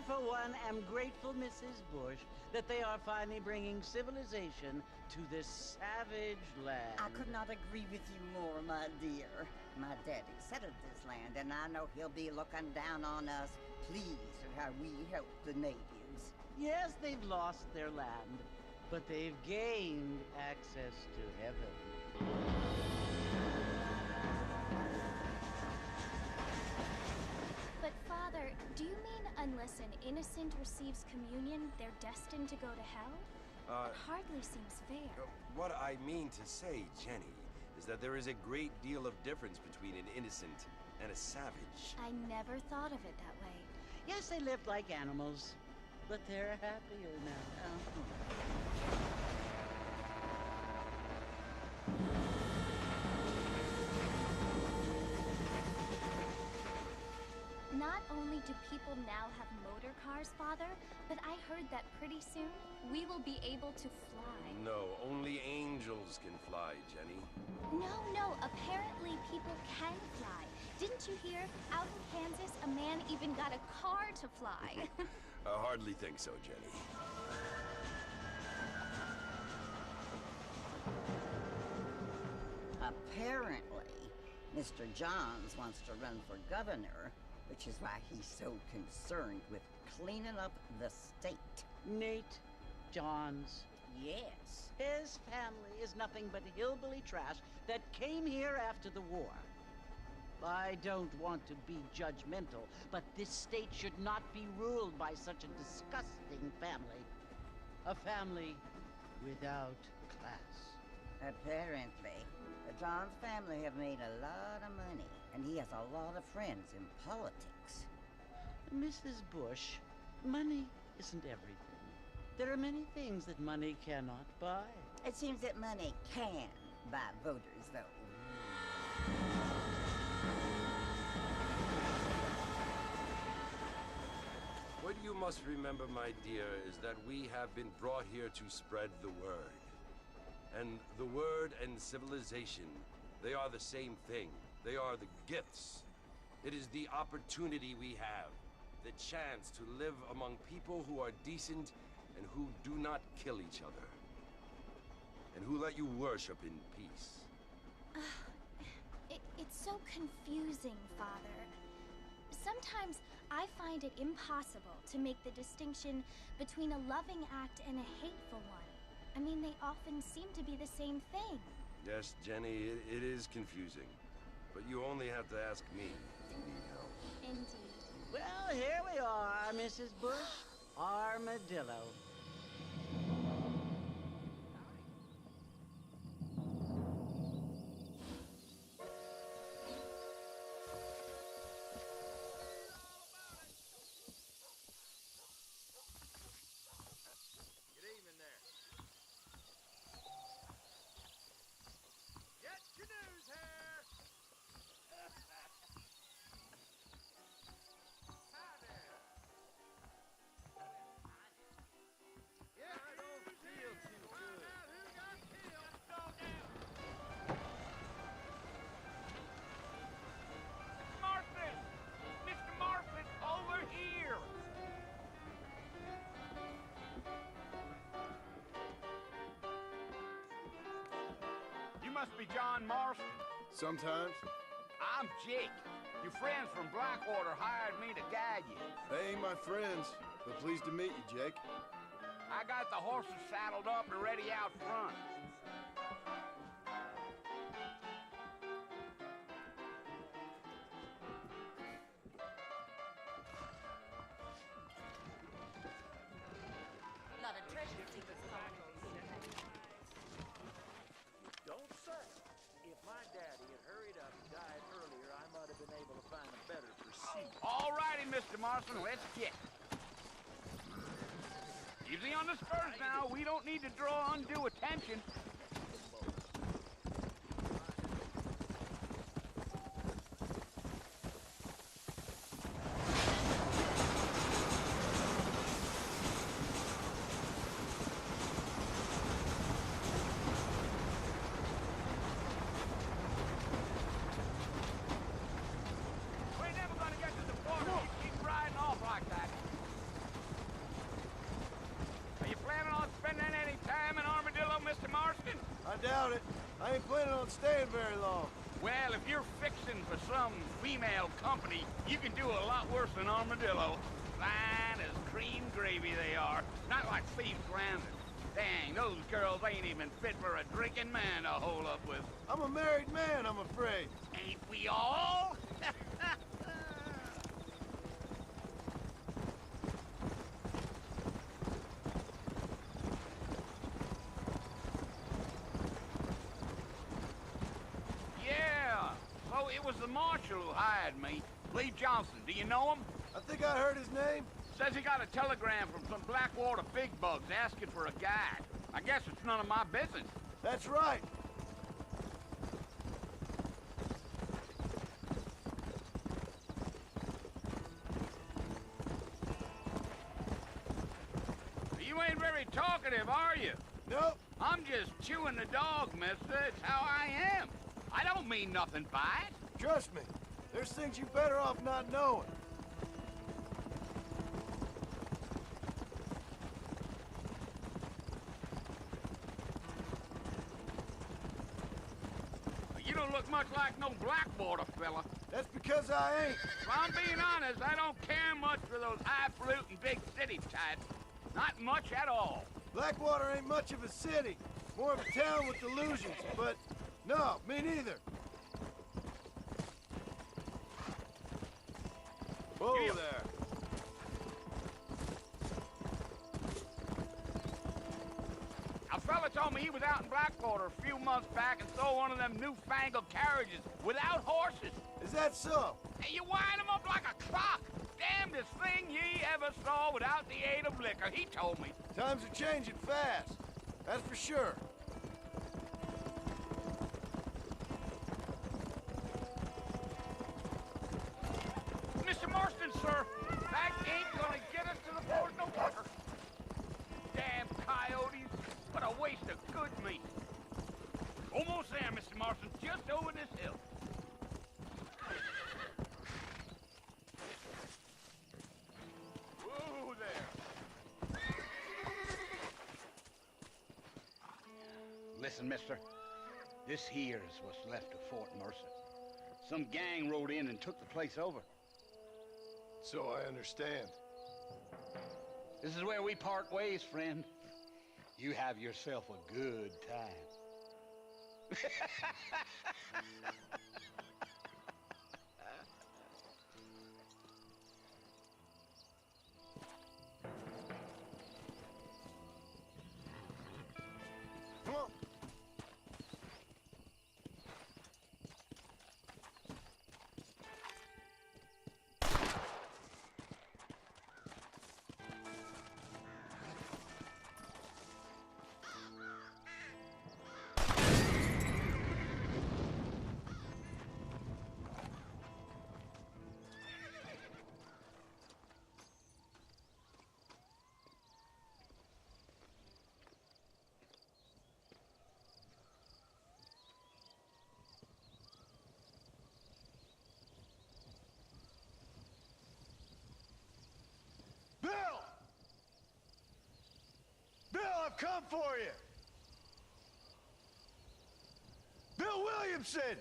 for one, am grateful, Mrs. Bush, that they are finally bringing civilization to this savage land. I could not agree with you more, my dear. My daddy settled this land, and I know he'll be looking down on us, pleased at how we help the natives. Yes, they've lost their land, but they've gained access to heaven. But Father, do you mean unless an innocent receives communion, they're destined to go to hell? It hardly seems fair. What I mean to say, Jenny, is that there is a great deal of difference between an innocent and a savage. I never thought of it that way. Yes, they lived like animals, but they're happier now. Not only do people now have motor cars, Father, but I heard that pretty soon we will be able to fly. No, only angels can fly, Jenny. No, apparently people can fly. Didn't you hear? Out in Kansas, a man even got a car to fly. I hardly think so, Jenny. Apparently, Mr. Johns wants to run for governor, which is why he's so concerned with cleaning up the state. Nate Johns. Yes. His family is nothing but hillbilly trash that came here after the war. I don't want to be judgmental, but this state should not be ruled by such a disgusting family. A family without class. Apparently, the Johns family have made a lot of money, and he has a lot of friends in politics. Mrs. Bush, money isn't everything. There are many things that money cannot buy. It seems that money can buy voters, though. What you must remember, my dear, is that we have been brought here to spread the word. And the word and civilization, they are the same thing. They are the gifts. It is the opportunity we have, the chance to live among people who are decent and who do not kill each other, and who let you worship in peace. It's so confusing, Father. Sometimes I find it impossible to make the distinction between a loving act and a hateful one. I mean, they often seem to be the same thing. Yes, Jenny, it is confusing. But you only have to ask me if you need help. Indeed. Well, here we are, Mrs. Bush. Armadillo. Good evening there. Get your news here! Hi there! Get your news here! Find out who got killed! Go down! Martha! Mr. Martha, over here! You must be John Marston. Sometimes. I'm Jake. Your friends from Blackwater hired me to guide you. They ain't my friends, but pleased to meet you, Jake. I got the horses saddled up and ready out front. A lot of treasure seekers coming. Don't say. If my daddy had hurried up and died earlier, I might have been able to find a better pursuit. All righty, Mr. Marston, let's get. Easy on the spurs now. We don't need to draw undue attention. We're never gonna get to the border if you keep riding off like that. I ain't planning on staying very long. Well, if you're fixing for some female company, you can do a lot worse than armadillo. Fine as cream gravy they are. Not like thieves landed. Dang, those girls ain't even fit for a drinking man to hole up with. I'm a married man, I'm afraid. Ain't we all? Yeah, so it was the marshal who hired me. Lee Johnson, do you know him? I think I heard his name. Says he got a telegram from some Blackwater big bugs asking for a guide. I guess it's none of my business. That's right. You ain't very talkative, are you? Nope. I'm just chewing the dog, mister. It's how I am. I don't mean nothing by it. Trust me. There's things you better off not knowing. You don't look much like no Blackwater fella. That's because I ain't. If I'm being honest, I don't care much for those highfalutin big city types. Not much at all. Blackwater ain't much of a city. More of a town with delusions, but no, me neither. Whoa there. A fella told me he was out in Blackwater a few months back and saw one of them newfangled carriages without horses. Is that so? And you wind them up like a clock. Damnedest thing ye ever saw without the aid of liquor, he told me. Times are changing fast. That's for sure. Mr. Marston, sir, that ain't gonna get us to the port no quicker. Damn coyotes. What a waste of good meat. Almost there, Mr. Marston. Just over this hill. Whoa there. Listen, mister. This here is what's left of Fort Mercer. Some gang rode in and took the place over. So I understand. This is where we part ways, friend. You have yourself a good time. Come on. Bill! Bill, I've come for you! Bill Williamson!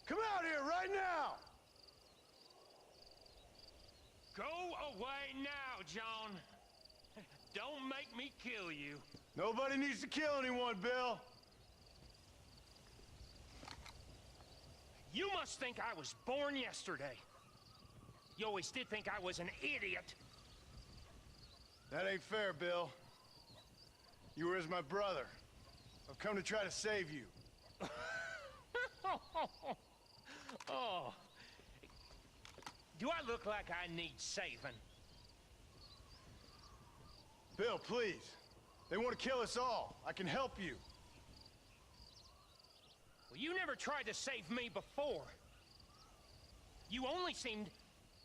Come out here right now! Go away now, John. Don't make me kill you. Nobody needs to kill anyone, Bill. You must think I was born yesterday. You always did think I was an idiot. That ain't fair, Bill. You were as my brother. I've come to try to save you. Oh. Do I look like I need saving? Bill, please. They want to kill us all. I can help you. Well, you never tried to save me before. You only seemed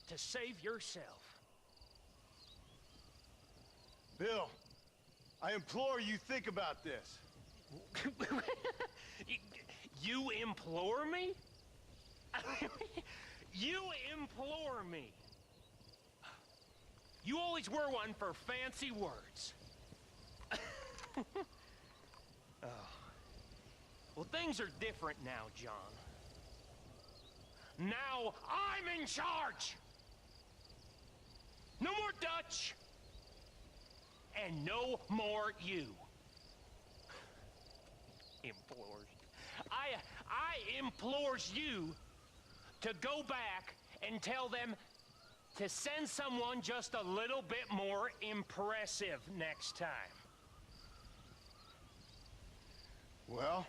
to save yourself. Bill, I implore you think about this. You implore me? You implore me. You always were one for fancy words. Oh. Well, things are different now, John. Now I'm in charge! No more Dutch! And no more you. Implores. I implores you to go back and tell them to send someone just a little bit more impressive next time. Well,